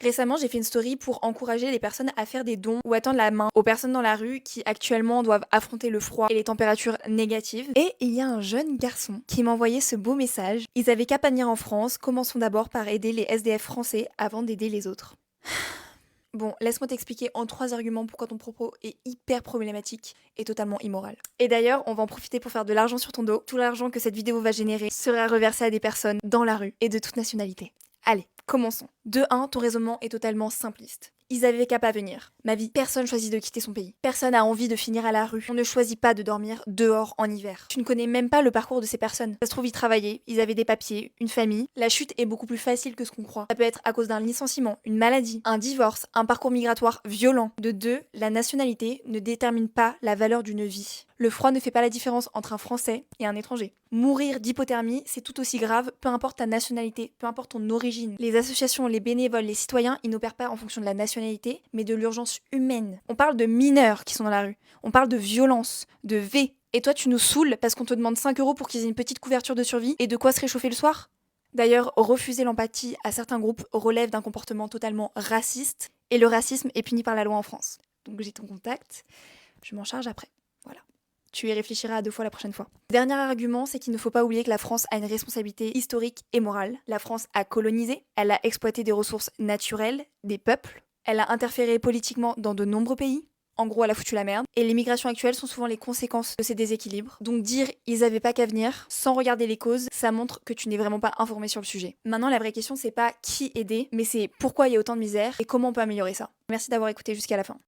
Récemment, j'ai fait une story pour encourager les personnes à faire des dons ou à tendre la main aux personnes dans la rue qui actuellement doivent affronter le froid et les températures négatives. Et il y a un jeune garçon qui m'a envoyé ce beau message. Ils avaient qu'à pas venir en France, commençons d'abord par aider les SDF français avant d'aider les autres. Bon, laisse-moi t'expliquer en 3 arguments pourquoi ton propos est hyper problématique et totalement immoral. Et d'ailleurs, on va en profiter pour faire de l'argent sur ton dos. Tout l'argent que cette vidéo va générer sera reversé à des personnes dans la rue et de toute nationalité. Allez, commençons. De 1, ton raisonnement est totalement simpliste. Ils avaient qu'à pas venir. Ma vie, personne choisit de quitter son pays. Personne a envie de finir à la rue. On ne choisit pas de dormir dehors en hiver. Tu ne connais même pas le parcours de ces personnes. Ça se trouve, ils travaillaient, ils avaient des papiers, une famille. La chute est beaucoup plus facile que ce qu'on croit. Ça peut être à cause d'un licenciement, une maladie, un divorce, un parcours migratoire violent. De 2, la nationalité ne détermine pas la valeur d'une vie. Le froid ne fait pas la différence entre un Français et un étranger. Mourir d'hypothermie, c'est tout aussi grave, peu importe ta nationalité, peu importe ton origine. Les associations, les bénévoles, les citoyens, ils n'opèrent pas en fonction de la nationalité, mais de l'urgence humaine. On parle de mineurs qui sont dans la rue. On parle de violence, de V. Et toi, tu nous saoules parce qu'on te demande 5 euros pour qu'ils aient une petite couverture de survie et de quoi se réchauffer le soir? D'ailleurs, refuser l'empathie à certains groupes relève d'un comportement totalement raciste, et le racisme est puni par la loi en France. Donc j'ai ton contact, je m'en charge après. Voilà. Tu y réfléchiras à 2 fois la prochaine fois. Dernier argument, c'est qu'il ne faut pas oublier que la France a une responsabilité historique et morale. La France a colonisé, elle a exploité des ressources naturelles, des peuples, elle a interféré politiquement dans de nombreux pays. En gros, elle a foutu la merde. Et les migrations actuelles sont souvent les conséquences de ces déséquilibres. Donc dire ils avaient pas qu'à venir, sans regarder les causes, ça montre que tu n'es vraiment pas informé sur le sujet. Maintenant, la vraie question, c'est pas qui aider, mais c'est pourquoi il y a autant de misère et comment on peut améliorer ça. Merci d'avoir écouté jusqu'à la fin.